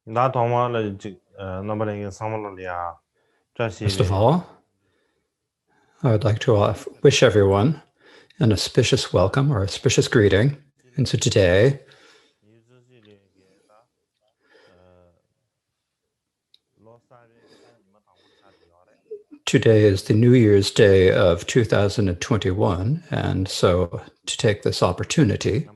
First of all, I would like to wish everyone an auspicious welcome or auspicious greeting. And so today is the New Year's Day of 2021. And so to take this opportunity,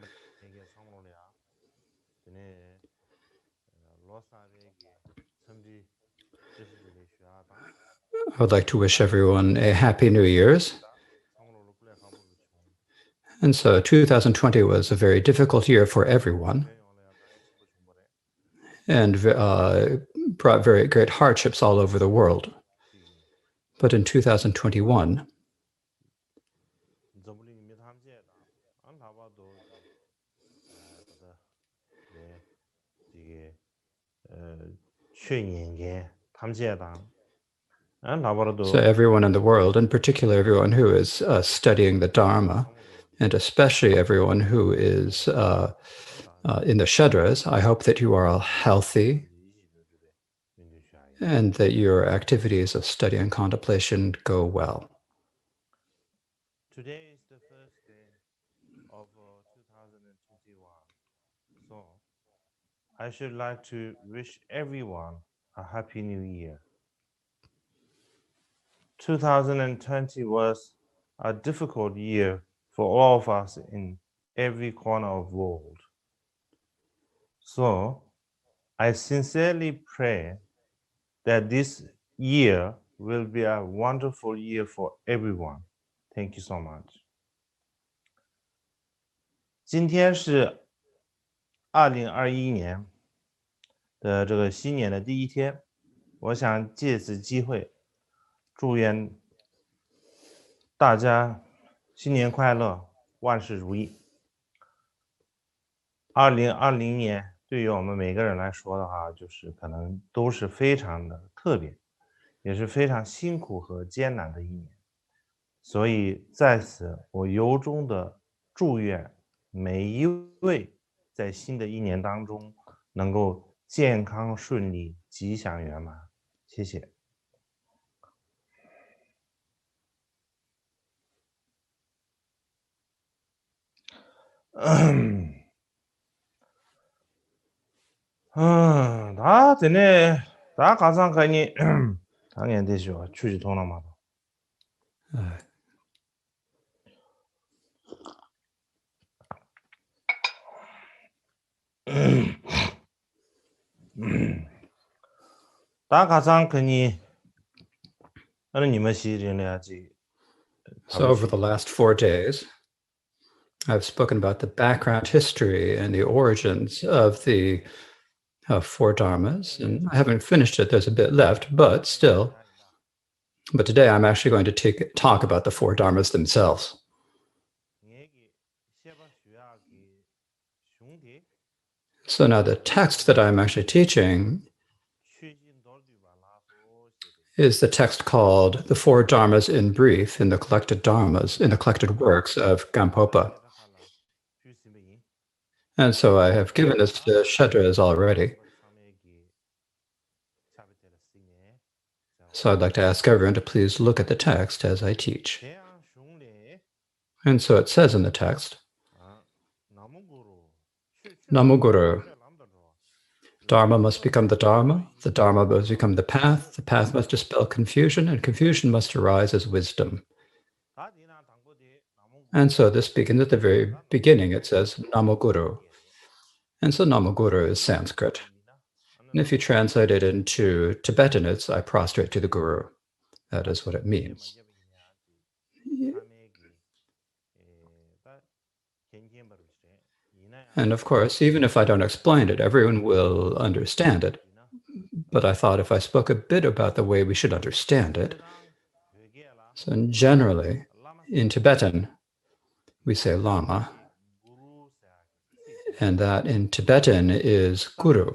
I would like to wish everyone a happy New Year's. And so 2020 was a very difficult year for everyone and brought very great hardships all over the world. But in 2021, so everyone in the world, in particular everyone who is studying the Dharma, and especially everyone who is in the Shedras, I hope that you are all healthy and that your activities of study and contemplation go well. Today is the first day of 2021. So I should like to wish everyone a happy new year. 2020 was a difficult year for all of us in every corner of the world. So I sincerely pray that this year will be a wonderful year for everyone. Thank you so much. 今天是2021年的这个新年的第一天，我想借此机会祝愿大家新年快乐，万事如意。2020年对于我们每个人来说的话，就是可能都是非常的特别，也是非常辛苦和艰难的一年。所以在此，我由衷的祝愿每一位在新的一年当中能够健康顺利、吉祥圆满。谢谢。다 되네. 다 가상 가니 당연 되죠. 주지 도나마도. 다 가상 가니 나는你们시즌해야지. So over the last 4 days, I've spoken about the background history and the origins of the 4 dharmas, and I haven't finished it. There's a bit left, but still. But today I'm actually going to talk about the 4 dharmas themselves. So now the text that I'm actually teaching is the text called The 4 Dharmas in Brief in the Collected Dharmas, in the Collected Works of Gampopa. And so I have given this to Shedras already. So I'd like to ask everyone to please look at the text as I teach. And so it says in the text, Namoguru. Dharma must become the Dharma must become the path must dispel confusion, and confusion must arise as wisdom. And so this begins at the very beginning. It says Namoguru. And so Namoguru is Sanskrit. And if you translate it into Tibetan, it's I prostrate to the Guru. That is what it means. And of course, even if I don't explain it, everyone will understand it. But I thought if I spoke a bit about the way we should understand it, so generally, in Tibetan, we say Lama, and that in Tibetan is Guru.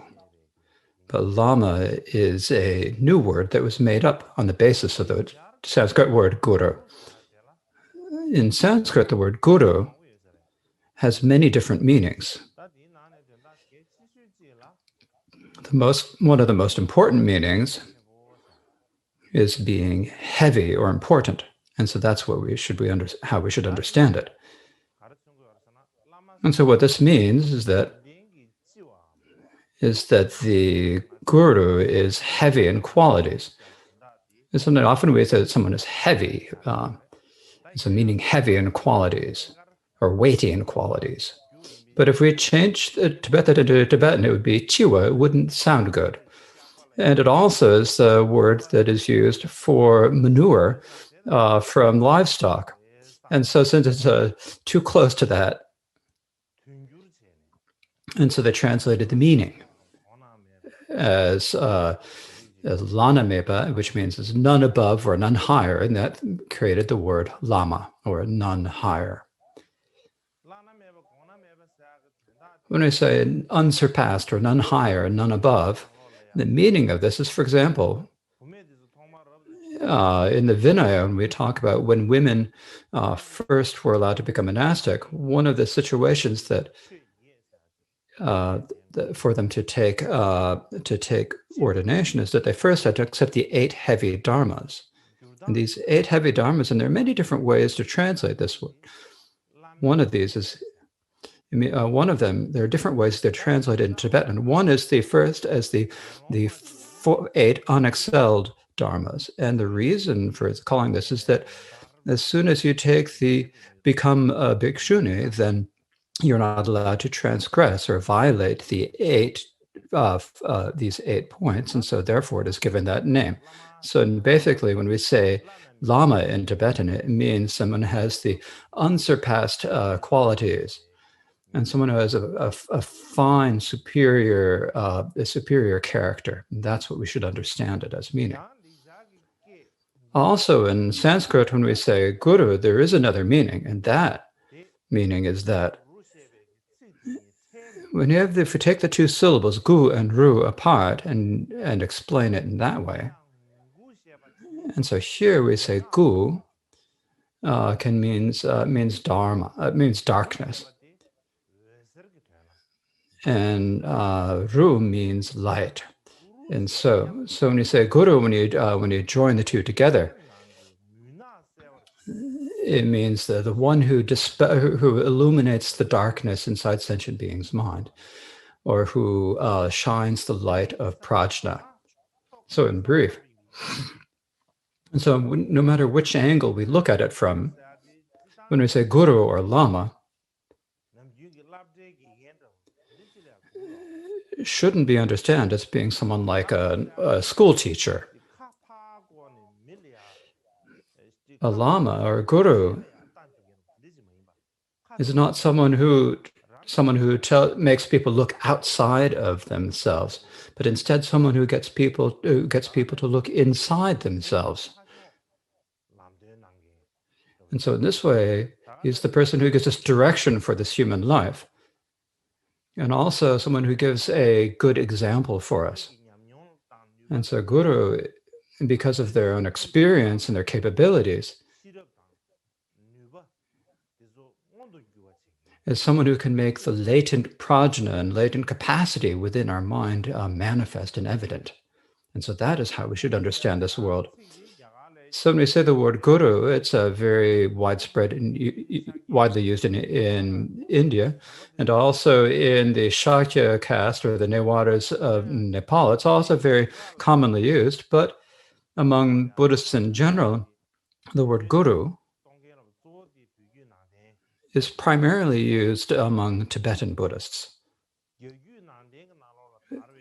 But Lama is a new word that was made up on the basis of the Sanskrit word Guru. In Sanskrit, the word Guru has many different meanings. one of the most important meanings is being heavy or important. And so that's what how we should understand it. And so what this means is that the guru is heavy in qualities. And something often we say that someone is heavy, so meaning heavy in qualities or weighty in qualities. But if we change the Tibetan into Tibetan, it would be chiwa. It wouldn't sound good. And it also is the word that is used for manure from livestock. And so since it's too close to that, and so they translated the meaning as lana meba, which means is none above or none higher, and that created the word lama, or none higher. When we say unsurpassed or none higher, none above, the meaning of this is, for example, in the Vinaya, when we talk about when women first were allowed to become monastic, one of the situations that for them to take ordination is that they first had to accept the 8 heavy dharmas. And these 8 heavy dharmas, and there are many different ways to translate this word. One of these is one of them, there are different ways they're translated in Tibetan. One is the first as the 8 unexcelled dharmas. And the reason for calling this is that as soon as you become a bhikshuni, then you're not allowed to transgress or violate the 8 these 8 points, and so therefore it is given that name. So basically, when we say lama in Tibetan, it means someone has the unsurpassed qualities, and someone who has a fine, superior character. And that's what we should understand it as meaning. Also, in Sanskrit, when we say guru, there is another meaning, and that meaning is that if we take the 2 syllables, gu and ru, apart and explain it in that way, and so here we say gu means dharma, means darkness, and ru means light. And so when you say guru, when you join the 2 together, it means the one who illuminates the darkness inside sentient beings' mind, or who shines the light of prajna. So in brief, and so no matter which angle we look at it from, when we say guru or lama, it shouldn't be understood as being someone like a school teacher. A lama or a guru is not someone who makes people look outside of themselves, but instead someone who gets people to look inside themselves. And so in this way, he's the person who gives us direction for this human life, and also someone who gives a good example for us. And so guru, because of their own experience and their capabilities, is someone who can make the latent prajna and latent capacity within our mind manifest and evident. And so that is how we should understand this world. So when we say the word guru, it's a very widespread and widely used in India, and also in the Shakya caste or the Newaras of Nepal. It's also very commonly used, but among Buddhists in general, the word guru is primarily used among Tibetan Buddhists.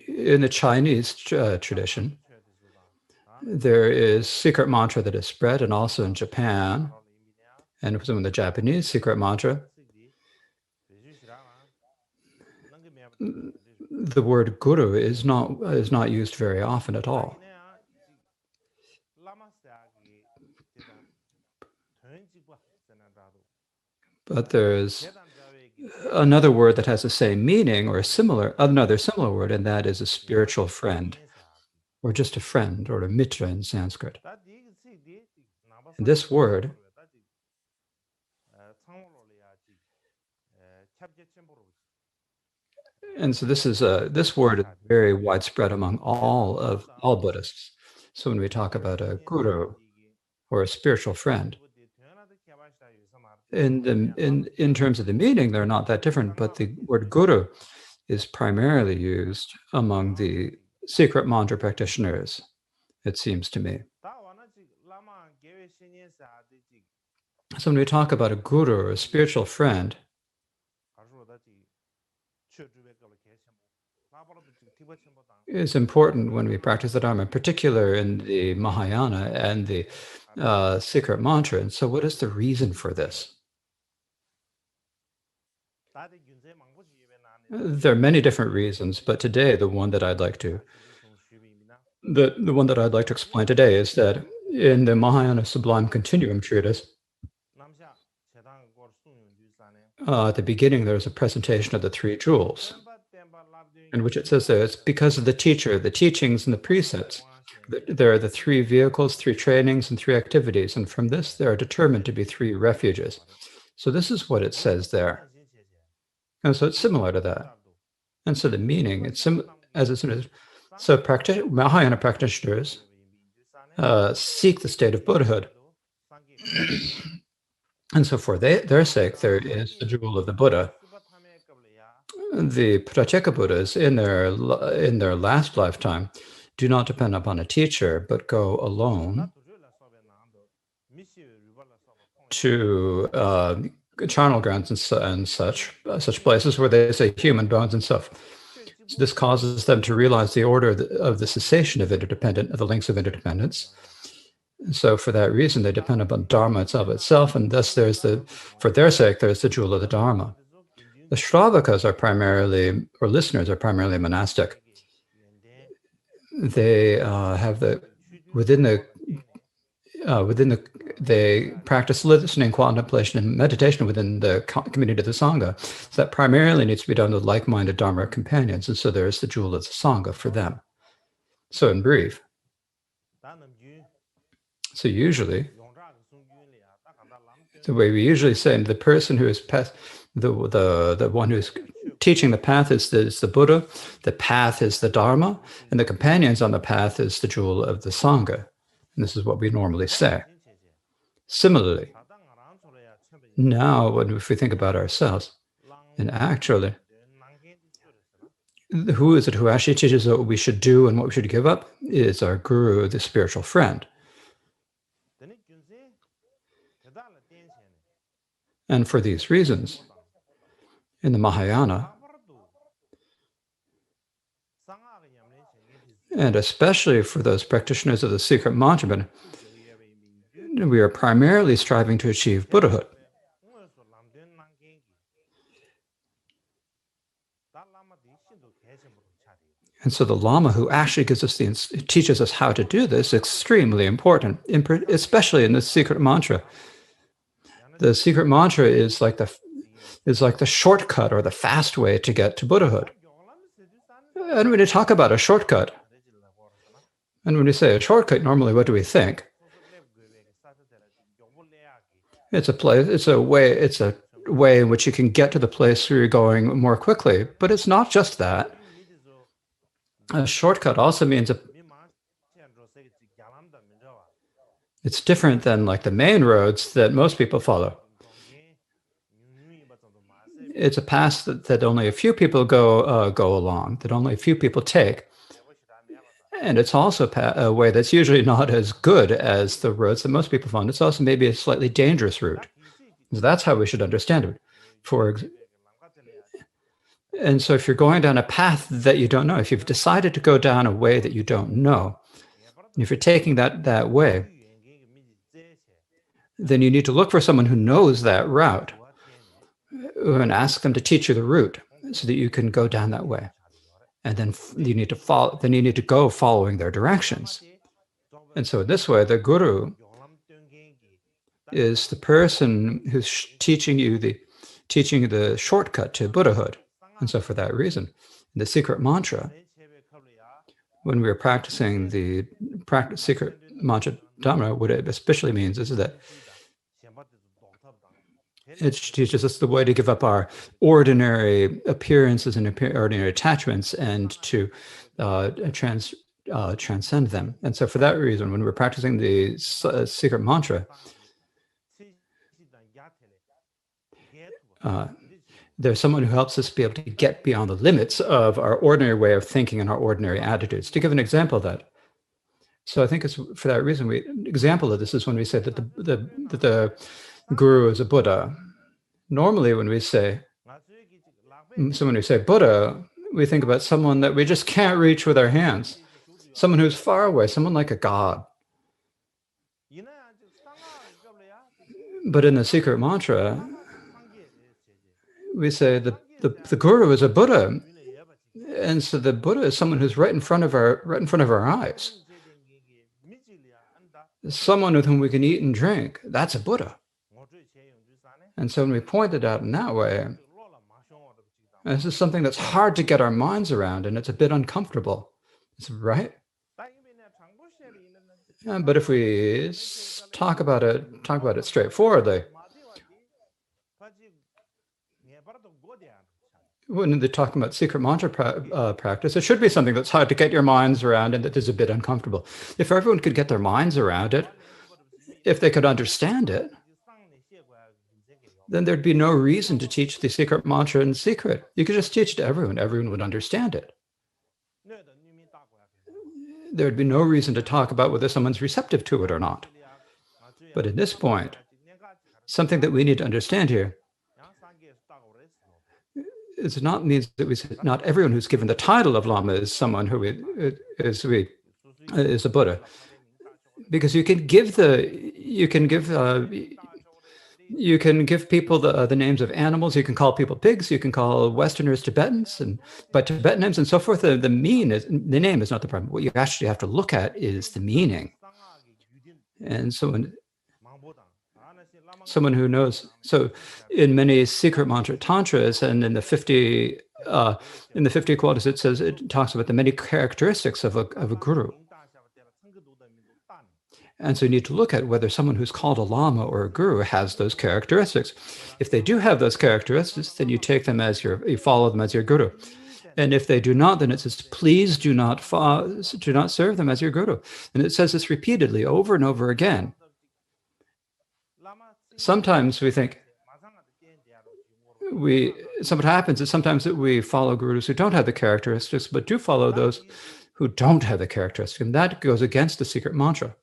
In the Chinese tradition, there is secret mantra that is spread, and also in Japan, and in the Japanese secret mantra, the word guru is not used very often at all. But there's another word that has the same meaning, or another similar word, and that is a spiritual friend, or just a friend, or a mitra in Sanskrit. And this word And so this word is very widespread among all Buddhists. So when we talk about a guru or a spiritual friend, in terms of the meaning, they're not that different, but the word guru is primarily used among the secret mantra practitioners, it seems to me. So when we talk about a guru or a spiritual friend, it's important when we practice the Dharma, in particular in the Mahayana and the secret mantra. And so what is the reason for this? There are many different reasons, but today the one that I'd like to explain today is that in the Mahayana Sublime Continuum treatise, at the beginning there's a presentation of the three jewels, in which it says that it's because of the teacher, the teachings, and the precepts. There are the three vehicles, three trainings, and three activities, and from this there are determined to be three refuges. So this is what it says there. And so it's similar to that. And so the meaning, Mahayana practitioners seek the state of Buddhahood. And so for their sake, there is the jewel of the Buddha. The Pratyeka Buddhas in their last lifetime do not depend upon a teacher, but go alone to charnel grounds and such places where they say human bones and stuff. So this causes them to realize the order of the cessation of the links of interdependence. So for that reason, they depend upon Dharma itself, and thus for their sake, there's the jewel of the Dharma. The Shravakas are primarily, or listeners are primarily monastic. They they practice listening, contemplation, and meditation within the community of the Sangha. So that primarily needs to be done with like-minded Dharma companions, and so there's the jewel of the Sangha for them. So in brief, so usually, the way we usually say, the person who is the one who's teaching the path is the Buddha, the path is the Dharma, and the companions on the path is the jewel of the Sangha. And this is what we normally say. Similarly, now if we think about ourselves, and actually, who is it who actually teaches what we should do and what we should give up? Is our guru, the spiritual friend. And for these reasons, in the Mahayana, and especially for those practitioners of the secret mantra, we are primarily striving to achieve Buddhahood. And so the Lama who actually teaches us how to do this is extremely important, especially in the secret mantra. The secret mantra is like the shortcut or the fast way to get to Buddhahood. And when you talk about a shortcut, and when we say a shortcut, normally what do we think? It's a way in which you can get to the place where you're going more quickly. But it's not just that. A shortcut also means it's different than like the main roads that most people follow. It's a path that only a few people go along, that only a few people take. And it's also a way that's usually not as good as the roads that most people find. It's also maybe a slightly dangerous route. So that's how we should understand it. And so if you're going down a path that you don't know, if you've decided to go down a way that you don't know, if you're taking that way, then you need to look for someone who knows that route and ask them to teach you the route so that you can go down that way. And then you need to go following their directions. And so in this way, the guru is the person who's teaching the shortcut to Buddhahood. And so for that reason, the secret mantra, when we are practicing the secret mantra Dhamma, what it especially means is that It teaches us the way to give up our ordinary appearances and ordinary attachments and to transcend them. And so for that reason, when we're practicing the secret mantra, there's someone who helps us be able to get beyond the limits of our ordinary way of thinking and our ordinary attitudes. To give an example of that, so I think it's for that reason, example of this is when we say that the guru is a Buddha. Normally, when we say Buddha, we think about someone that we just can't reach with our hands, someone who's far away, someone like a god. But in the secret mantra, we say the guru is a Buddha, and so the Buddha is someone who's right in front of our eyes. Someone with whom we can eat and drink, that's a Buddha. And so when we point it out in that way, this is something that's hard to get our minds around, and it's a bit uncomfortable. It's right. Yeah, but if we talk about it straightforwardly, when they're talking about secret mantra practice, it should be something that's hard to get your minds around and that is a bit uncomfortable. If everyone could get their minds around it, if they could understand it, then there'd be no reason to teach the secret mantra in secret. You could just teach it to everyone. Everyone would understand it. There'd be no reason to talk about whether someone's receptive to it or not. But at this point, something that we need to understand here is not means that not everyone who's given the title of Lama is someone who is a Buddha, because you can give people the names of animals. You can call people pigs. You can call Westerners Tibetans, by Tibetan names and so forth. The name is not the problem. What you actually have to look at is the meaning. And so someone who knows. So in many secret mantra tantras and in the 50 qualities, it talks about the many characteristics of a guru. And so you need to look at whether someone who's called a lama or a guru has those characteristics. If they do have those characteristics, then you take them you follow them as your guru. And if they do not, then it says, please do not serve them as your guru. And it says this repeatedly over and over again. Sometimes we think, what happens is sometimes that we follow gurus who don't have the characteristics, but do follow those who don't have the characteristics. And that goes against the secret mantra.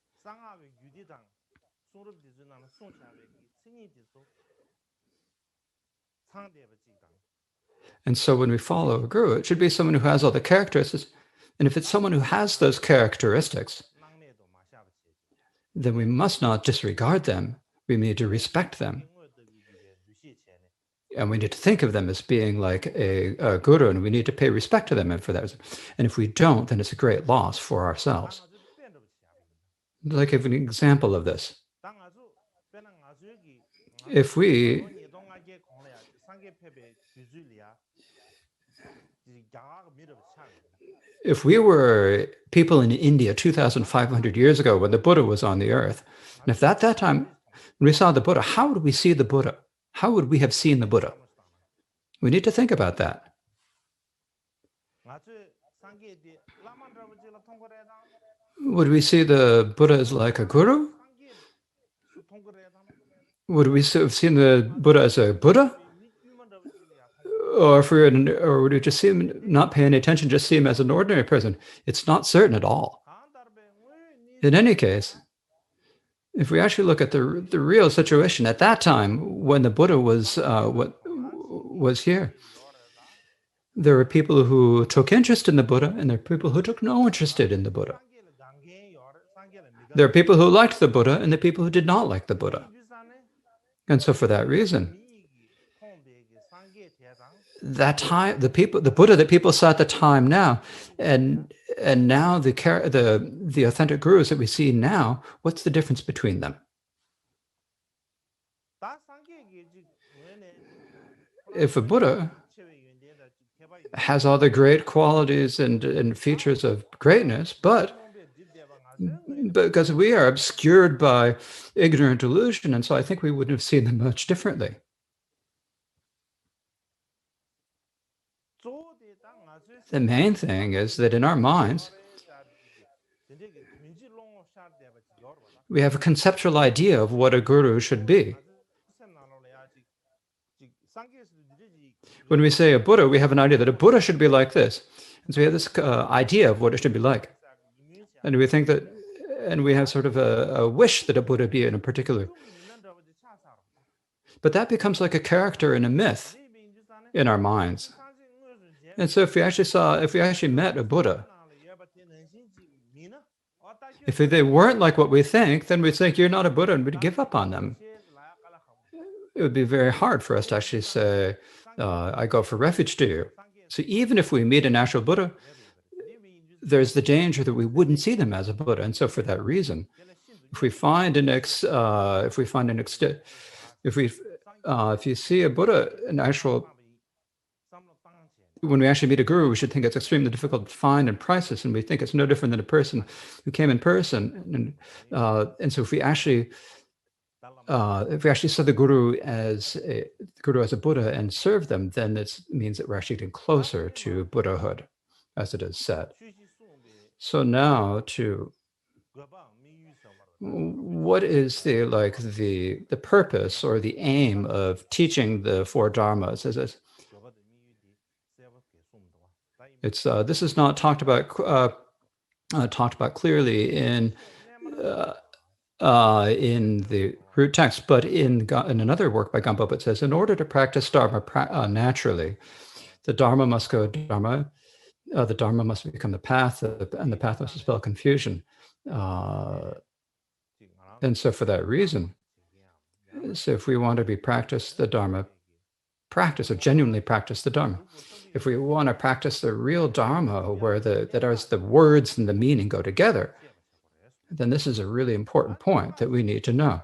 And so when we follow a guru, it should be someone who has all the characteristics. And if it's someone who has those characteristics, then we must not disregard them. We need to respect them. And we need to think of them as being like a guru, and we need to pay respect to them. And for that, and if we don't, then it's a great loss for ourselves. Like an example of this. If we were people in India 2,500 years ago when the Buddha was on the earth, and if at that time when we saw the Buddha, how would we see the Buddha? How would we have seen the Buddha? We need to think about that. Would we see the Buddha as like a guru? Would we have seen the Buddha as a Buddha? Or would we just see him, not pay any attention, just see him as an ordinary person? It's not certain at all. In any case, if we actually look at the real situation at that time when the Buddha was here, there were people who took interest in the Buddha, and there are people who took no interest in the Buddha. There are people who liked the Buddha, and the people who did not like the Buddha. And so for that reason, that time, the Buddha that people saw at the time now, and now the authentic gurus that we see now, what's the difference between them? If a Buddha has all the great qualities and features of greatness, but because we are obscured by ignorant delusion, and so I think we wouldn't have seen them much differently. The main thing is that in our minds, we have a conceptual idea of what a guru should be. When we say a Buddha, we have an idea that a Buddha should be like this. And so we have this idea of what it should be like. And we think that, and we have sort of a wish that a Buddha be in a particular. But that becomes like a character in a myth in our minds. And so if we actually met a Buddha, if they weren't like what we think, then we'd think you're not a Buddha and we'd give up on them. It would be very hard for us to actually say, I go for refuge to you. So even if we meet an actual Buddha, there's the danger that we wouldn't see them as a Buddha. And so for that reason, if you see a Buddha, when we actually meet a guru, we should think it's extremely difficult to find and priceless, and we think it's no different than a person who came in person. And so if we actually saw the guru as a Buddha and serve them, then it means that we're actually getting closer to Buddhahood, as it is said. So now what is the purpose or the aim of teaching the four dharmas? This is not talked about clearly in the root text, but in another work by Gampopa, it says, in order to practice dharma naturally, the dharma must go dharma. The dharma must become the path, and the path must dispel confusion. And so for that reason, so if we want to practice the dharma, genuinely practice the dharma. If we want to practice the real dharma, where the words and the meaning go together, then this is a really important point that we need to know.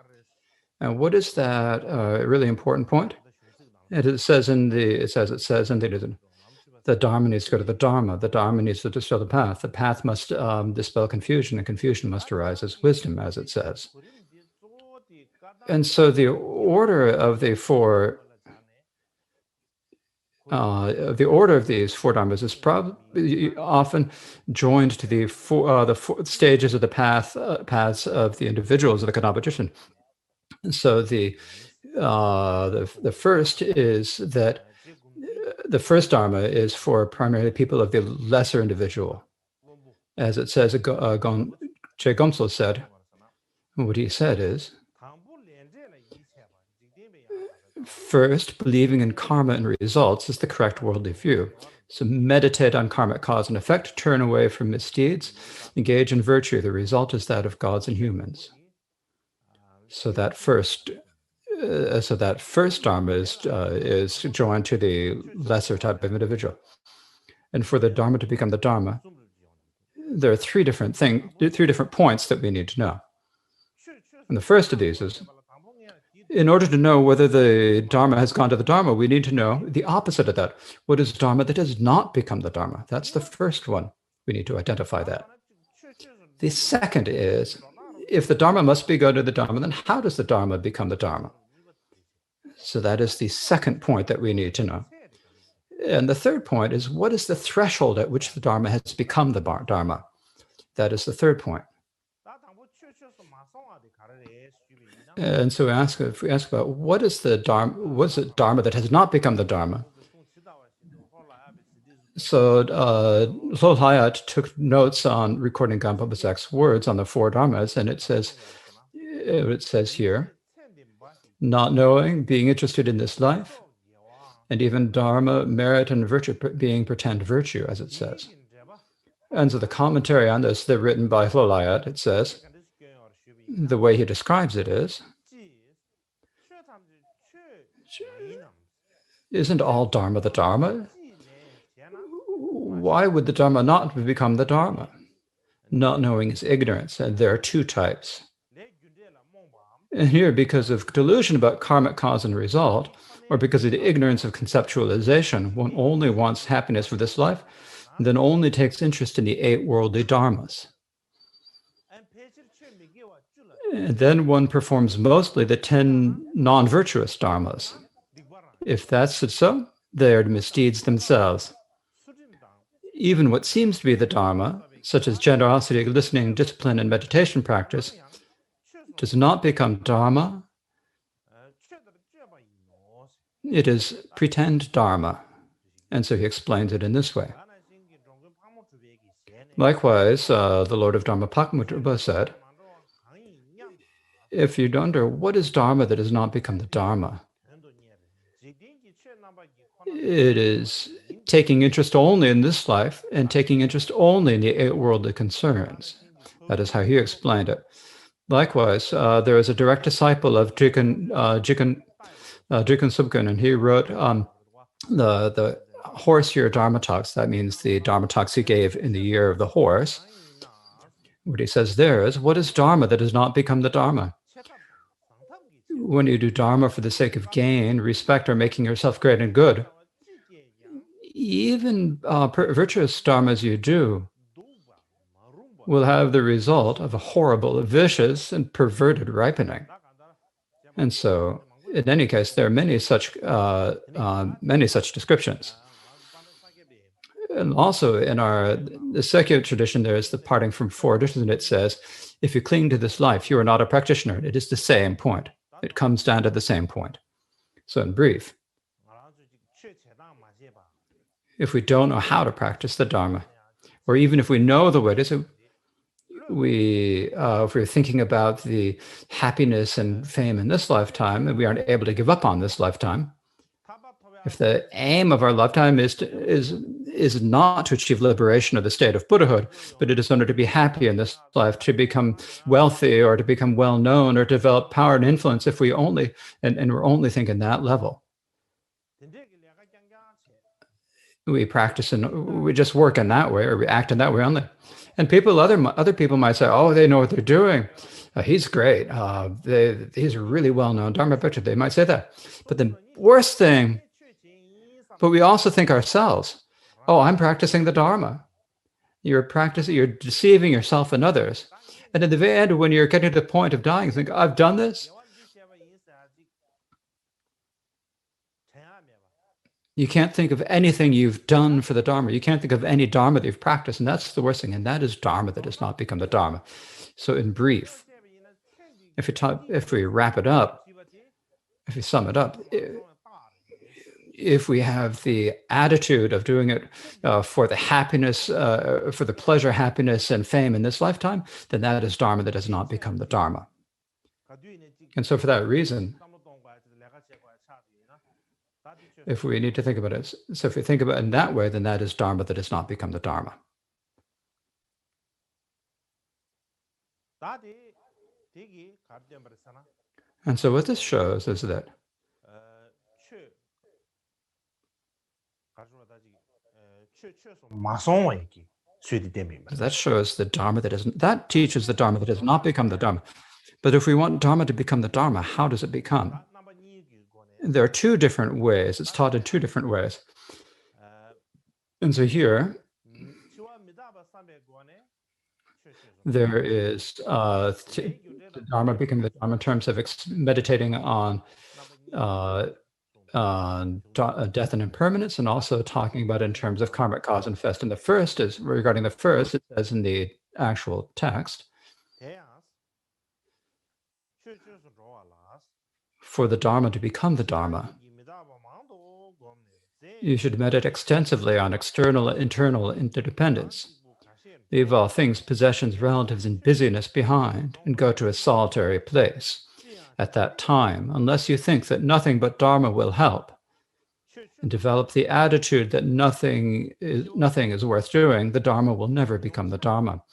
And what is that really important point? It says in the dharma needs to go to the dharma. The dharma needs to dispel the path. The path must dispel confusion, and confusion must arise as wisdom, as it says. And so the order of these four dharmas is probably often joined to the four stages of the paths of the individuals of the Kadampa tradition. So the first is that the first dharma is for primarily people of the lesser individual, as it says. Gon Che Gomso said. What he said is, first, believing in karma and results is the correct worldly view. So meditate on karmic cause and effect, turn away from misdeeds, engage in virtue. The result is that of gods and humans. So that first dharma is joined to the lesser type of individual. And for the dharma to become the dharma, there are three different points that we need to know. And the first of these is, in order to know whether the dharma has gone to the dharma, we need to know the opposite of that. What is dharma that does not become the dharma? That's the first one. We need to identify that. The second is, if the dharma must go to the dharma, then how does the dharma become the dharma? So that is the second point that we need to know. And the third point is, what is the threshold at which the dharma has become the dharma? That is the third point. And so if we ask about what is the dharma that has not become the dharma? So Lolhayat took notes on recording Gampopa's exact words on the four dharmas, and it says here, not knowing, being interested in this life, and even dharma, merit, and virtue being pretend virtue, as it says. And so the commentary on this, they're written by Lolhayat, it says, the way he describes it is, isn't all dharma the dharma? Why would the dharma not become the dharma? Not knowing is ignorance, and there are two types. And here, because of delusion about karmic cause and result, or because of the ignorance of conceptualization, one only wants happiness for this life, and then only takes interest in the 8 worldly dharmas. And then one performs mostly the 10 non-virtuous dharmas. If that's so, they are misdeeds themselves. even what seems to be the Dharma, such as generosity, listening, discipline, and meditation practice, does not become Dharma. It is pretend Dharma. And so he explains it in this way. Likewise, the Lord of Dharmapakmudra said, if you wonder what is Dharma that has not become the Dharma, it is taking interest only in this life and taking interest only in the 8 worldly concerns. That is how he explained it. Likewise, there is a direct disciple of Jigten Subkin, and he wrote the horse year Dharma talks. That means the Dharma talks he gave in the year of the horse. What he says there is, what is Dharma that has not become the Dharma? When you do Dharma for the sake of gain, respect, or making yourself great and good, even virtuous dharmas you do will have the result of a horrible, vicious, and perverted ripening. And so, in any case, there are many such descriptions. And also in the secular tradition, there is the parting from 4 traditions, and it says, if you cling to this life, you are not a practitioner. It is the same point. It comes down to the same point. So in brief, if we don't know how to practice the Dharma, or even if we know the way, if we're thinking about the happiness and fame in this lifetime, and we aren't able to give up on this lifetime, if the aim of our lifetime is not to achieve liberation of the state of Buddhahood, but it is only to be happy in this life, to become wealthy or to become well-known or develop power and influence, if we only, and we're only thinking that level, we practice and we just work in that way, or we act in that way only. And other people might say, oh, they know what they're doing. He's great. He's a really well-known Dharma bhikshu. They might say that. But the worst thing, but we also think ourselves, oh, I'm practicing the Dharma. You're deceiving yourself and others. And in the very end, when you're getting to the point of dying, you think, I've done this. You can't think of anything you've done for the Dharma. You can't think of any Dharma that you've practiced, and that's the worst thing. And that is Dharma that has not become the Dharma. So in brief, if we wrap it up, if we sum it up, if we have the attitude of doing it for the happiness, for the pleasure, happiness, and fame in this lifetime, then that is Dharma that has not become the Dharma. And so for that reason, if we need to think about it, so if we think about it in that way, then that is Dharma that has not become the Dharma. And so what this shows is that shows the Dharma that teaches the Dharma that has not become the Dharma. But if we want Dharma to become the Dharma, how does it become? There are 2 different ways. It's taught in 2 different ways. And so here, there is the Dharma becoming the Dharma in terms of meditating on death and impermanence, and also talking about it in terms of karmic cause and effect. And the first is, regarding the first, it says in the actual text, for the Dharma to become the Dharma, you should meditate extensively on external and internal interdependence. Leave all things, possessions, relatives, and busyness behind, and go to a solitary place. At that time, unless you think that nothing but Dharma will help, and develop the attitude that nothing is worth doing, the Dharma will never become the Dharma.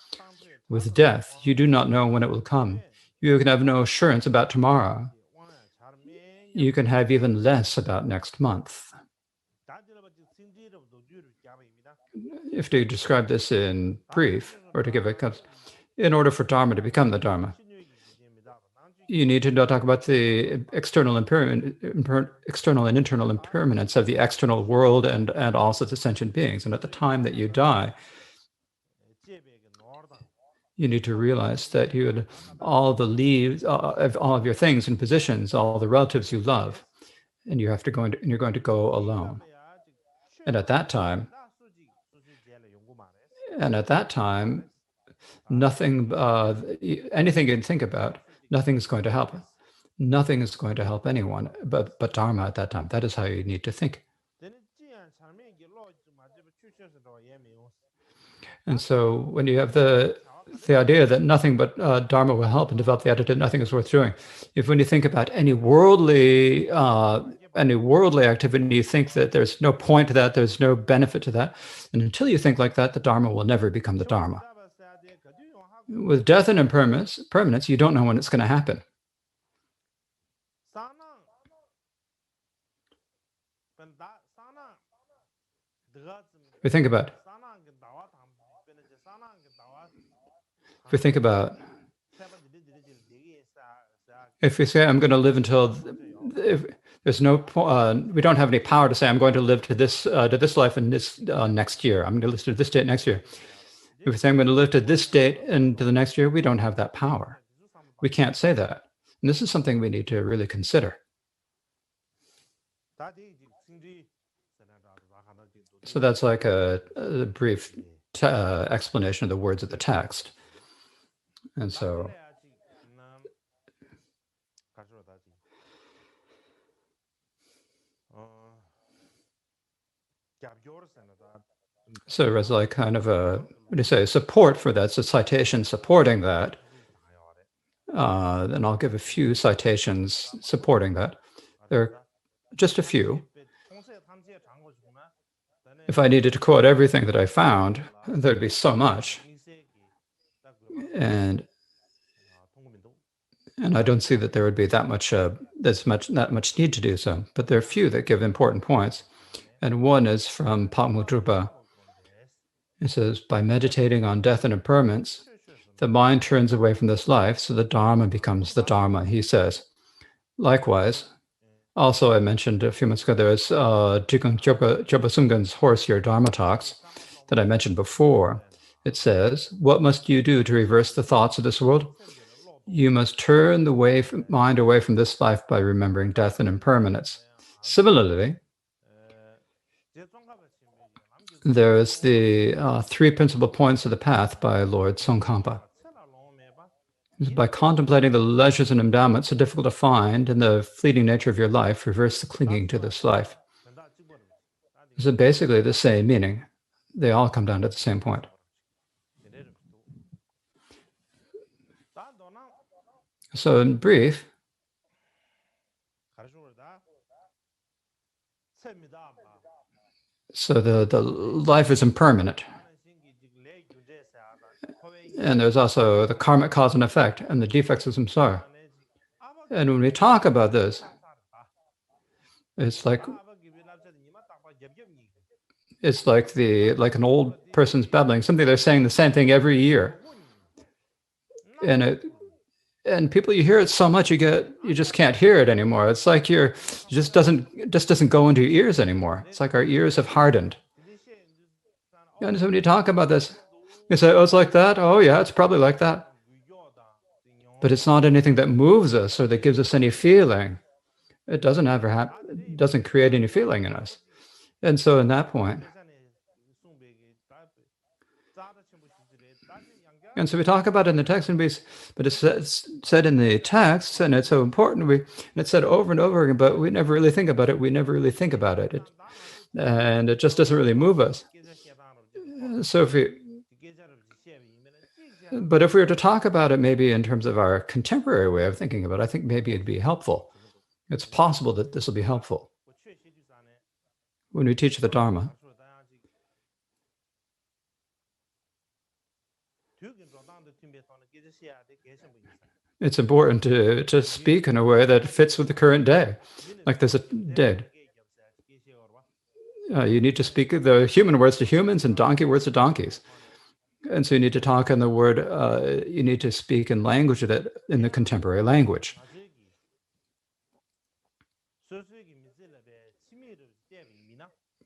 With death, you do not know when it will come. You can have no assurance about tomorrow. You can have even less about next month. If to describe this in brief, or to give a in order for Dharma to become the Dharma, you need to talk about the external and internal impermanence of the external world and also the sentient beings. And at the time that you die, you need to realize that you had all the leaves of all of your things and positions, all the relatives you love, and you're going to go alone. And at that time, And at that time, nothing, anything you can think about, nothing is going to help. Nothing is going to help anyone but Dharma at that time. That is how you need to think. And so when you have the idea that nothing but Dharma will help and develop the attitude nothing is worth doing, when you think about any worldly activity, you think that there's no point to that, there's no benefit to that. And until you think like that, the Dharma will never become the Dharma. With death and impermanence, you don't know when it's going to happen. We think about if we say I'm going to live until if there's no we don't have any power to say I'm going to live to this life in this next year. I'm going to live to this date next year. If we say I'm going to live to this date and to the next year, we don't have that power. We can't say that. And this is something we need to really consider. So that's like a brief explanation of the words of the text. And so there's like kind of support for that. So citation supporting that. And I'll give a few citations supporting that. There are just a few. If I needed to quote everything that I found, there'd be so much. And I don't see that there would be that much need to do so. But there are a few that give important points. And one is from Pakmu Drupa. It says, by meditating on death and impermanence, the mind turns away from this life, so the Dharma becomes the Dharma, he says. Likewise, also I mentioned a few months ago, there's Jigong Jopa Sumgan's Horse Year Dharma talks that I mentioned before. It says, what must you do to reverse the thoughts of this world? You must turn the mind away from this life by remembering death and impermanence. Similarly, there's the three principal points of the path by Lord Tsongkhapa. By contemplating the leisures and endowments so difficult to find in the fleeting nature of your life, reverse the clinging to this life. So basically the same meaning. They all come down to the same point. So in brief, so the life is impermanent. And there's also the karmic cause and effect and the defects of samsara. And when we talk about this, it's like an old person's babbling, something they're saying the same thing every year. And people, you hear it so much, you just can't hear it anymore. It's like it just doesn't go into your ears anymore. It's like our ears have hardened. And so when you talk about this, you say, oh, it's like that? Oh, yeah, it's probably like that. But it's not anything that moves us or that gives us any feeling. It doesn't doesn't create any feeling in us. And so in that point, and so we talk about it in the text, but it's said in the text, and it's so important. And it's said over and over again, but we never really think about it. And it just doesn't really move us. So but if we were to talk about it maybe in terms of our contemporary way of thinking about it, I think maybe it'd be helpful. It's possible that this will be helpful. When we teach the Dharma, it's important to speak in a way that fits with the current day. Like there's a date. You need to speak the human words to humans and donkey words to donkeys. And so you need to talk in the word, you need to speak in language in the contemporary language.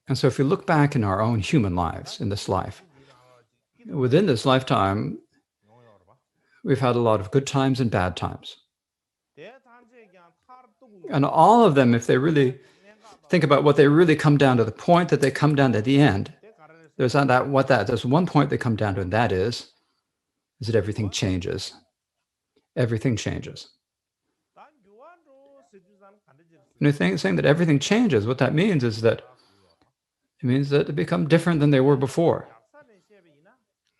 And so if we look back in our own human lives, in this life, within this lifetime, we've had a lot of good times and bad times. And all of them, if they really think about what they really come down to, the point that they come down to the end, there's one point they come down to, and that is that everything changes. Everything changes. And saying that everything changes, what that means is that it means that they become different than they were before.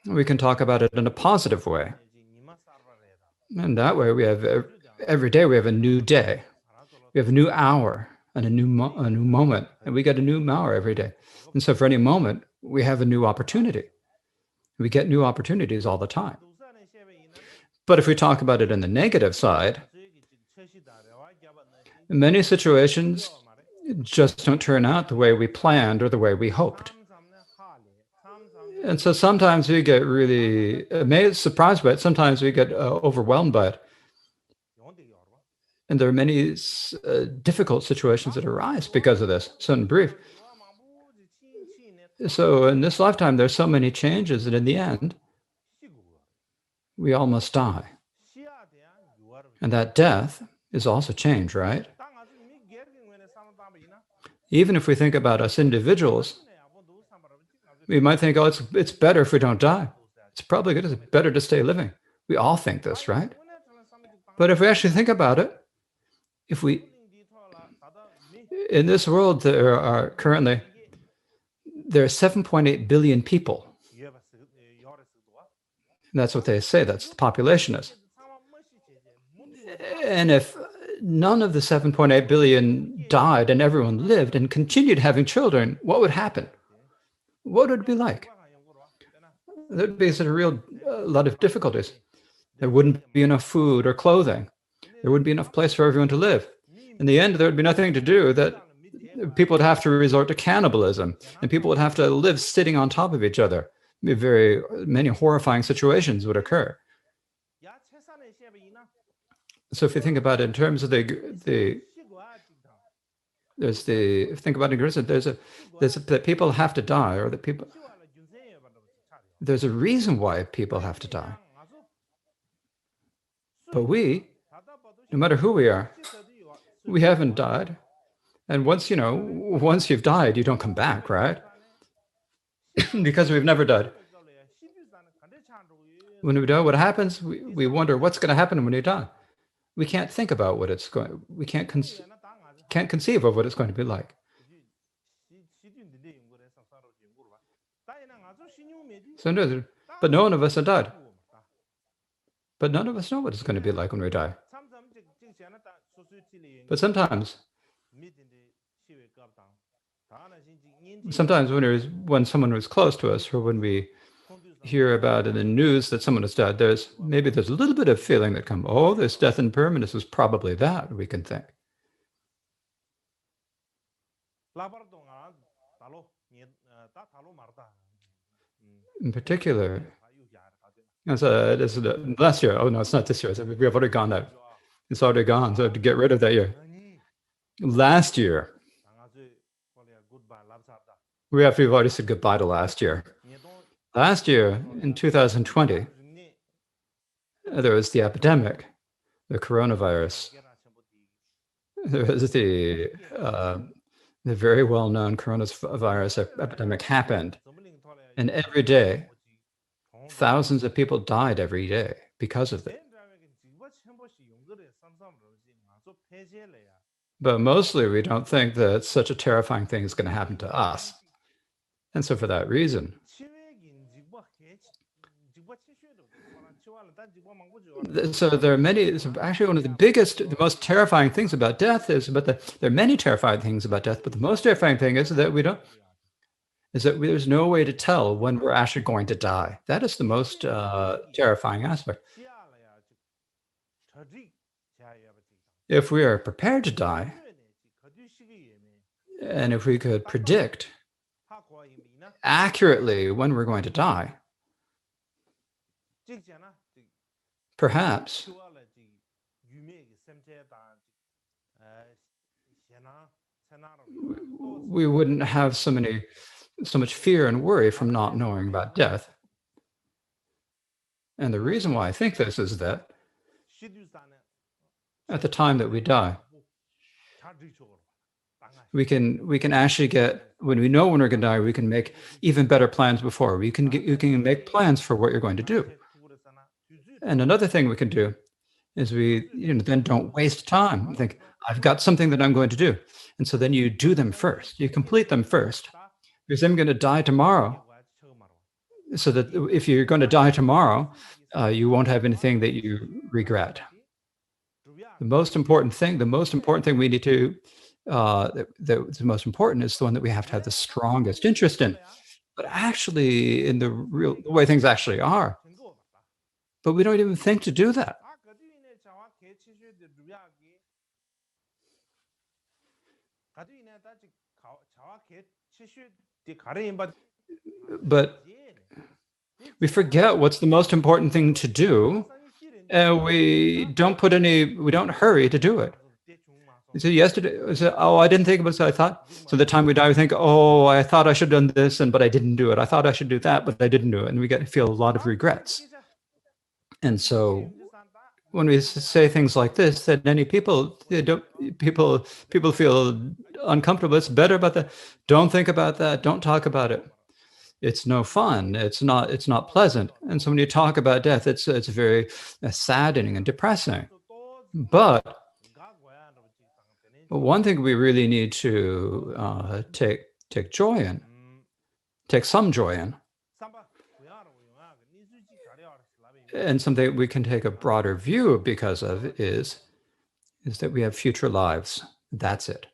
We can talk about it in a positive way. And that way we have every day we have a new day. We have a new hour and a new moment, and we get a new hour every day. And so for any moment, we have a new opportunity. We get new opportunities all the time. But if we talk about it in the negative side, in many situations just don't turn out the way we planned or the way we hoped. And so sometimes we get really amazed, surprised by it. Sometimes we get overwhelmed by it. And there are many difficult situations that arise because of this. So in brief, so in this lifetime, there's so many changes that in the end, we all must die. And that death is also change, right? Even if we think about us individuals, we might think, oh, it's better if we don't die. It's probably good. It's better to stay living. We all think this, right? But if we actually think about it, in this world, there are 7.8 billion people. That's what they say. That's the population is. And if none of the 7.8 billion died and everyone lived and continued having children, what would happen? What would it be like? There would be a lot of difficulties. There wouldn't be enough food or clothing. There wouldn't be enough place for everyone to live. In the end, there would be nothing to do. That people would have to resort to cannibalism, and people would have to live sitting on top of each other. Very many horrifying situations would occur. So if you think about it in terms of think about it, that people have to die, or that people, there's a reason why people have to die. But we, no matter who we are, we haven't died. And once you've died, you don't come back, right? Because we've never died. When we die, what happens? We wonder what's going to happen when we die. We can't think about what it's going. We can't conceive of what it's going to be like. But none of us have died. But none of us know what it's going to be like when we die. But sometimes when someone was close to us, or when we hear about in the news that someone has died, there's a little bit of feeling that comes, oh, this death and permanence is probably that, we can think. In particular, last year. Oh no, it's not this year. We have already gone that. It's already gone, so I have to get rid of that year. Last year, we've already said goodbye to last year. Last year, in 2020, there was the epidemic, the coronavirus. There was the very well-known coronavirus epidemic happened. And every day, thousands of people died every day because of it. But mostly, we don't think that such a terrifying thing is going to happen to us. And so for that reason, so there are many, actually one of the most terrifying things about death there are many terrifying things about death, but the most terrifying thing is that there's no way to tell when we're actually going to die. That is the most terrifying aspect. If we are prepared to die, and if we could predict accurately when we're going to die, perhaps we wouldn't have so much fear and worry from not knowing about death. And the reason why I think this is that at the time that we die, we can actually get, when we know when we're going to die, we can make even better plans before. You can make plans for what you're going to do. And another thing we can do is we then don't waste time. Think, I've got something that I'm going to do. And so then you do them first. You complete them first. Because I'm going to die tomorrow. So that if you're going to die tomorrow, you won't have anything that you regret. The most important thing we need to, the most important is the one that we have to have the strongest interest in. But actually, in the way things actually are. But we don't even think to do that. But we forget what's the most important thing to do, and we don't hurry to do it. So yesterday, oh, I didn't think about it, so I thought, so the time we die, we think, oh, I thought I should have done this, but I didn't do it. I thought I should do that, but I didn't do it. And we feel a lot of regrets. And so when we say things like this, that many people feel uncomfortable. It's better about that. Don't think about that. Don't talk about it. It's no fun. It's not pleasant. And so when you talk about death, it's very saddening and depressing. But one thing we really need to take joy in, take some joy in, and something we can take a broader view because of is that we have future lives. That's it.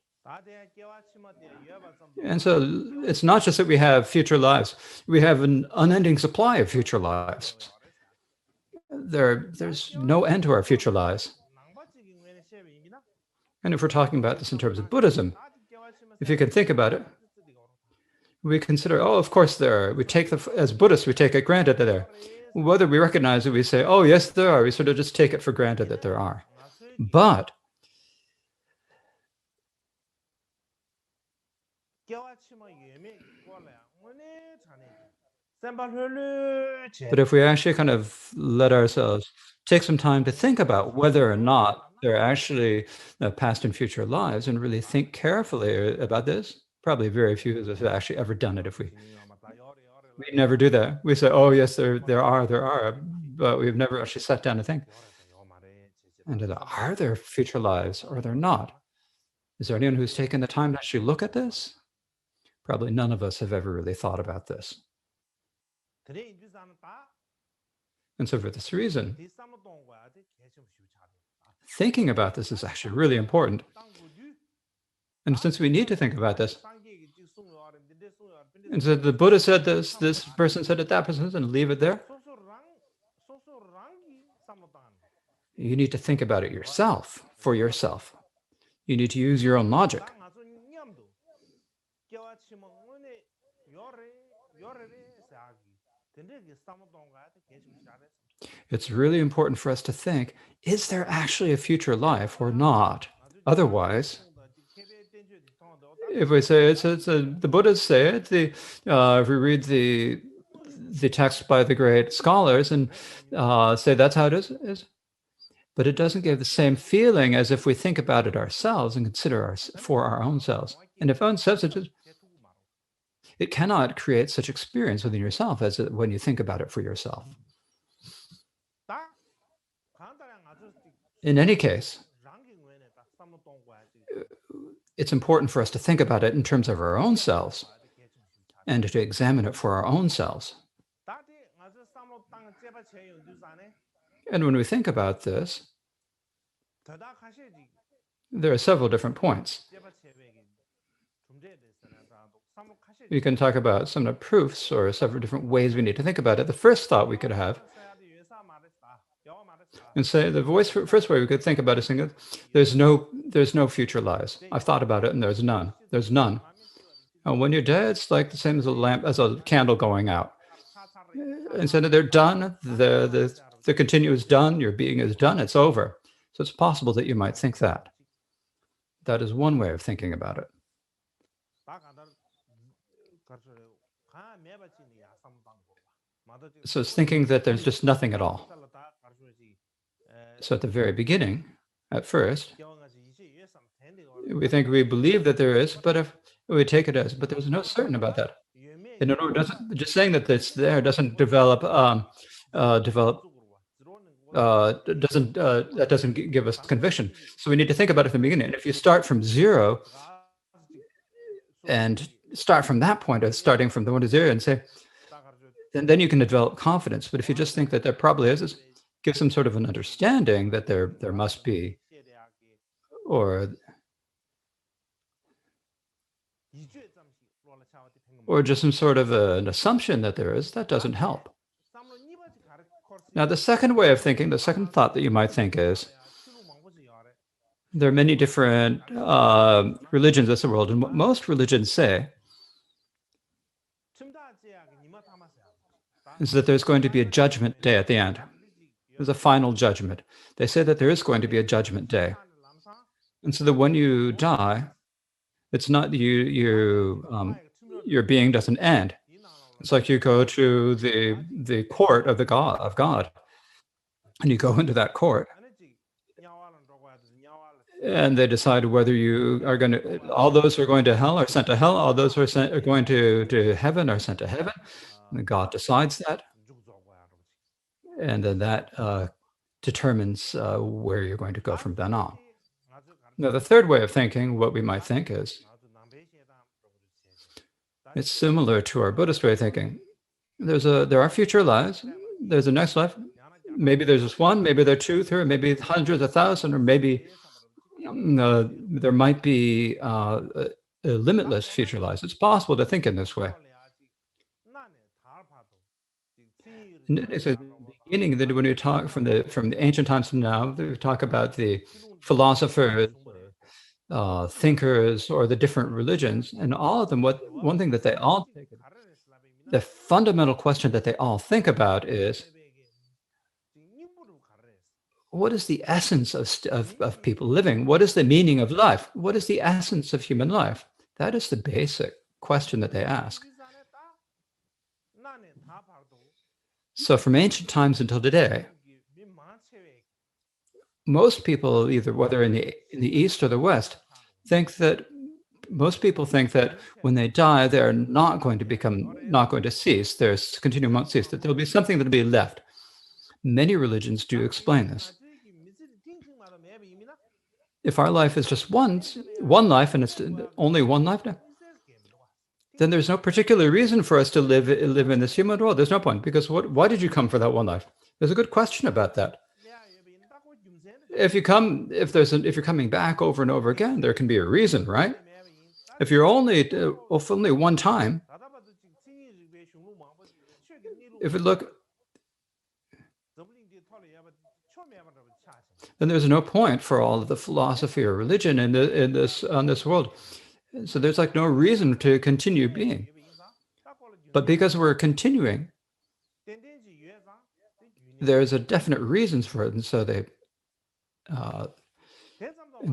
And so it's not just that we have future lives. We have an unending supply of future lives. There's no end to our future lives. And if we're talking about this in terms of Buddhism, if you can think about it, we consider, oh, of course there are. As Buddhists, we take it granted that there are. Whether we recognize it, we say, oh, yes, there are. We sort of just take it for granted that there are. But if we actually kind of let ourselves take some time to think about whether or not there are actually past and future lives and really think carefully about this, probably very few of us have actually ever done it. If we never do that. We say, oh, yes, there are, but we've never actually sat down to think. And are there future lives or are there not? Is there anyone who's taken the time to actually look at this? Probably none of us have ever really thought about this. And so for this reason, thinking about this is actually really important. And since we need to think about this, and so the Buddha said this person said it, that person said, and leave it there. You need to think about it yourself, for yourself. You need to use your own logic. It's really important for us to think, is there actually a future life or not? Otherwise, if we say the Buddhists say it, if we read the text by the great scholars and say that's how it is, but it doesn't give the same feeling as if we think about it ourselves and consider for our own selves. And if unsubstituted, it cannot create such experience within yourself as when you think about it for yourself. In any case, it's important for us to think about it in terms of our own selves and to examine it for our own selves. And when we think about this, there are several different points. We can talk about some of the proofs or several different ways we need to think about it. The first thought we could have and say first way we could think about it is there's no future lives. I've thought about it and there's none. There's none. And when you're dead, it's like the same as a candle going out. Instead of they're done, the continuous done, your being is done, it's over. So it's possible that you might think that. That is one way of thinking about it. So it's thinking that there's just nothing at all. So at the very beginning, at first, We think we believe that there is, but if we take it as, but there's no certain about that. In other words, doesn't just saying that it's there doesn't develop develop doesn't that doesn't give us conviction. So we need to think about it from the beginning. And if you start from zero and start from that point of starting from the 1 to 0 and say, then you can develop confidence. But if you just think that there probably is, give some sort of an understanding that there must be, or just some sort of an assumption that there is, that doesn't help. Now, the second way of thinking, the second thought that you might think is, there are many different religions in the world, and what most religions say is that there's going to be a judgment day at the end. There's a final judgment. They say that there is going to be a judgment day. And so that when you die, it's not your being doesn't end. It's like you go to the court of God, and you go into that court, and they decide whether you are going to, all those who are going to hell are sent to hell, all those who are going to heaven are sent to heaven. And God decides that, and then that determines where you're going to go from then on. Now, the third way of thinking, what we might think is, it's similar to our Buddhist way of thinking. There are future lives. There's a next life. Maybe there's just one. Maybe there are two, three, maybe hundreds, 1,000, or maybe there might be limitless future lives. It's possible to think in this way. It's a beginning that when we talk from the ancient times to now, we talk about the philosophers, thinkers, or the different religions, and all of them, one thing that they all take, the fundamental question that they all think about is, what is the essence of people living? What is the meaning of life? What is the essence of human life? That is the basic question that they ask. So from ancient times until today, most people, either whether in the East or the West, most people think that when they die, they're not going to cease. Their continuum won't cease. That there'll be something that'll be left. Many religions do explain this. If our life is just one life, and it's only one life now, then there's no particular reason for us to live in this human world. There's no point, because why did you come for that one life? There's a good question about that. If you're coming back over and over again, there can be a reason, right? If you're only one time, if we look, then there's no point for all of the philosophy or religion on this world. So there's like no reason to continue being. But because we're continuing, there's a definite reasons for it, and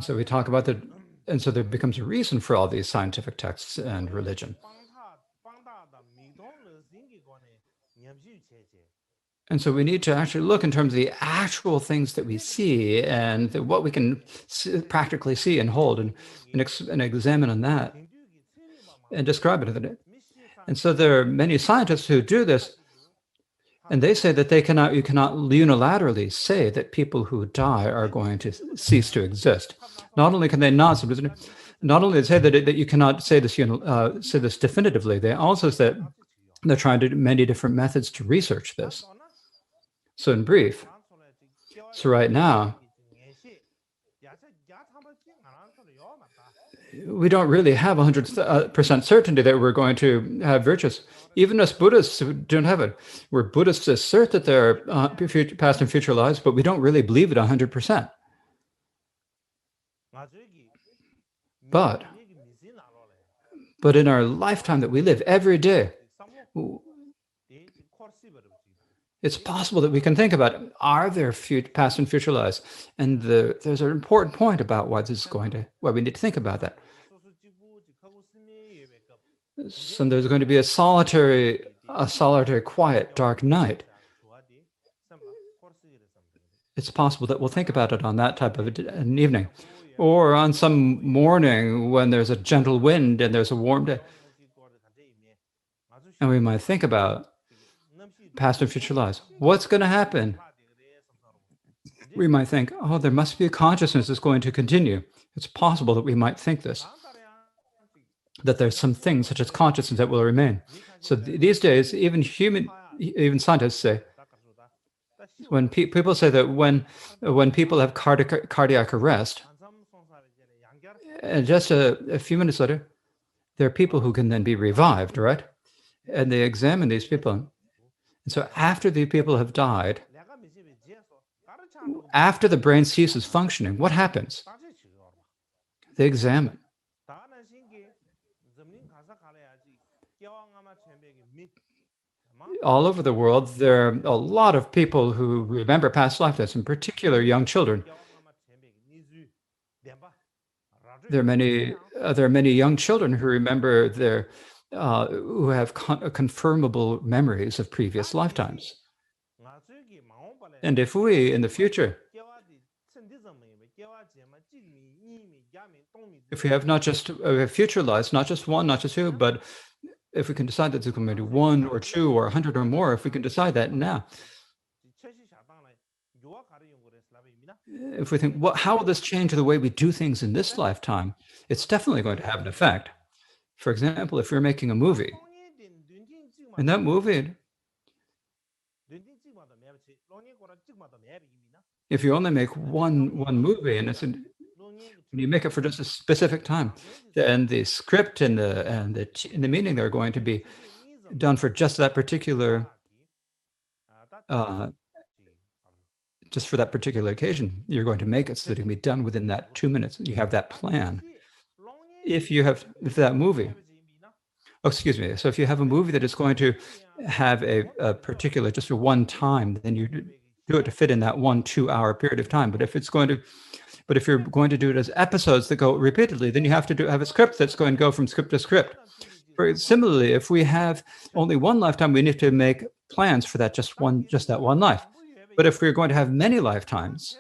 so we talk about that, and so there becomes a reason for all these scientific texts and religion. And so we need to actually look in terms of the actual things that we see and what we can practically see and hold, and examine on that and describe it. And so there are many scientists who do this, and they say that you cannot unilaterally say that people who die are going to cease to exist. Not only can they not say that you cannot say this definitively, they also say that they're trying to do many different methods to research this. So in brief, right now, we don't really have 100% certainty that we're going to have virtues. Even us Buddhists don't have it. We're Buddhists assert that there are past and future lives, but we don't really believe it 100%. But in our lifetime that we live every day, it's possible that we can think about, are there past and future lives? And there's an important point about why we need to think about that. So there's going to be a solitary, quiet, dark night. it's possible that we'll think about it on that type of an evening, or on some morning when there's a gentle wind and there's a warm day. And we might think about past and future lives. What's going to happen? We might think, oh, there must be a consciousness that's going to continue. It's possible that we might think this, that there's some things such as consciousness that will remain. So these days, even scientists say, when people say that when people have cardiac arrest, and just a few minutes later, there are people who can then be revived, right? And they examine these people. And so after the people have died, after the brain ceases functioning, what happens? They examine. All over the world, there are a lot of people who remember past lifetimes, in particular young children. There are many young children who remember who have confirmable memories of previous lifetimes. And if we, in the future, if we have not just future lives, not just one, not just two, but if we can decide that there's going to be 1 or 2 or 100 or more, if we can decide that now, if we think, well, how will this change the way we do things in this lifetime? It's definitely going to have an effect. For example, if you're making a movie, in that movie, if you only make one movie and you make it for just a specific time, then the script and the meaning they're going to be done for just that particular just for that particular occasion. You're going to make it so that it can be done within that 2 minutes. You have that plan. If that movie, so if you have a movie that is going to have a particular, just a one time, then you do it to fit in that 1-2 hour period of time. But if you're going to do it as episodes that go repeatedly, then you have to have a script that's going to go from script to script. Similarly, if we have only one lifetime, we need to make plans for that just that one life. But if we're going to have many lifetimes,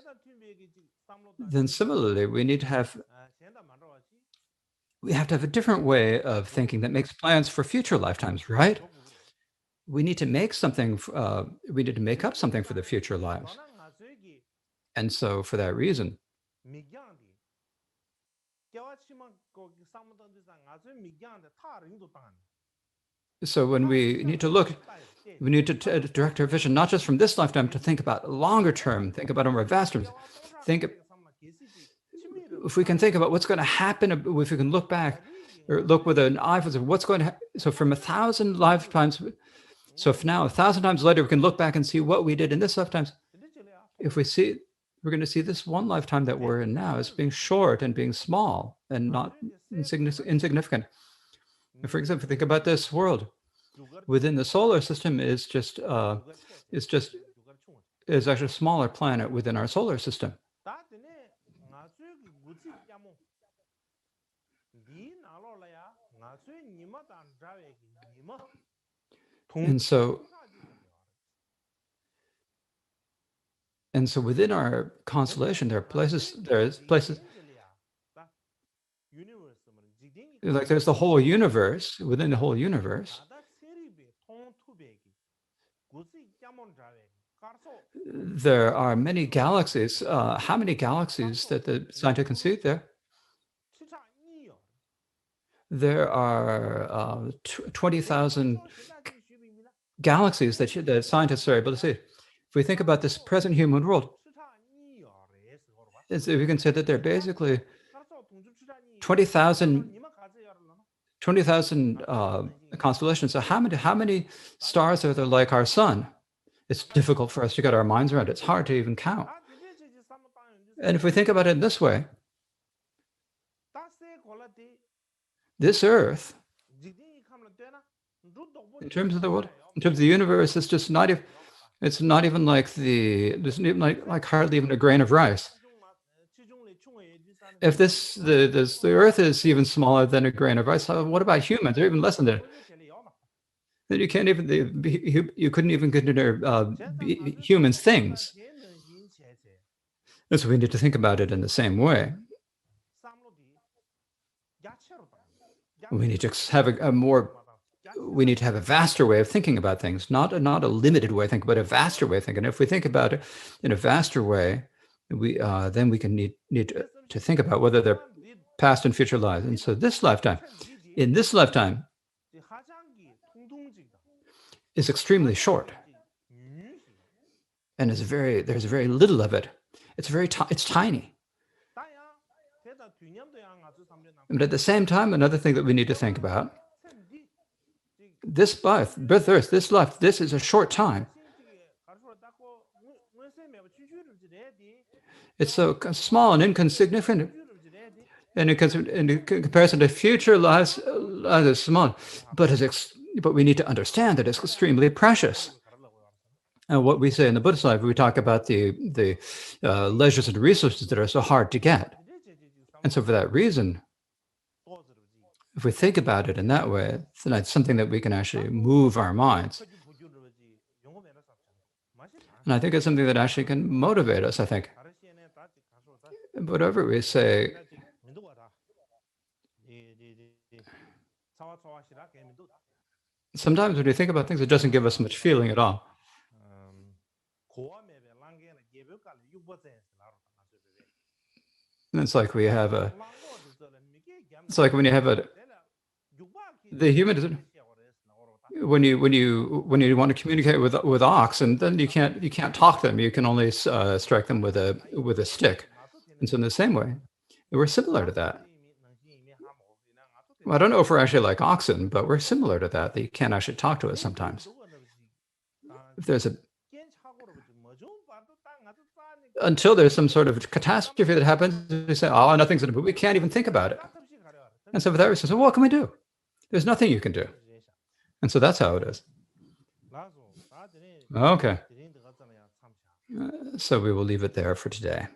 then similarly, we have to have a different way of thinking that makes plans for future lifetimes, right? We need to make something, we need to make up something for the future lives. And so for that reason, so when we need to look, we need to direct our vision, not just from this lifetime, to think about longer term, think about a more vast term. If we can think about what's going to happen, if we can look back or look with an eye for what's going to happen. So from 1,000 lifetimes, so if now 1,000 times later, we can look back and see what we did in this lifetime. If we see, we're going to see this one lifetime that we're in now as being short and being small and not insignificant. And for example, think about this world within the solar system is actually a smaller planet within our solar system. And so within our constellation, there's places like there's the whole universe. Within the whole universe, there are many galaxies. How many galaxies that the scientists can see there? There are 20,000 galaxies that the scientists are able to see. If we think about this present human world, we can say that there are basically 20,000 constellations. So how many stars are there like our sun? It's difficult for us to get our minds around. It's hard to even count. And if we think about it in this way, this Earth, in terms of the world, in terms of the universe, it's just not even. It's not even like there's like hardly even a grain of rice. If the Earth is even smaller than a grain of rice, what about humans? They're even less than that. Then you couldn't even consider humans things. And so we need to think about it in the same way. We need to have we need to have a vaster way of thinking about things, not a limited way of thinking, but a vaster way of thinking. And if we think about it in a vaster way, then we can need to think about whether they're past and future lives. And so in this lifetime, is extremely short, and there's very little of it. It's tiny. But at the same time, another thing that we need to think about, this birth, earth, this life, this is a short time. It's so small and insignificant, and in comparison to future lives, it's small. But we need to understand that it's extremely precious. And what we say in the Buddhist life, we talk about the leisures and resources that are so hard to get. And so for that reason, if we think about it in that way, then it's something that we can actually move our minds. And I think it's something that actually can motivate us, I think. Whatever we say, sometimes when we think about things, it doesn't give us much feeling at all. And it's like when you have the human, when you want to communicate with ox, and then you can't talk to them. You can only strike them with a stick. And so in the same way, we're similar to that. Well, I don't know if we're actually like oxen, but we're similar to that. They can't actually talk to us sometimes. If until there's some sort of catastrophe that happens, we say, "Oh, nothing's going to," but we can't even think about it. And so for that reason, so what can we do? There's nothing you can do. And so that's how it is. Okay. So we will leave it there for today.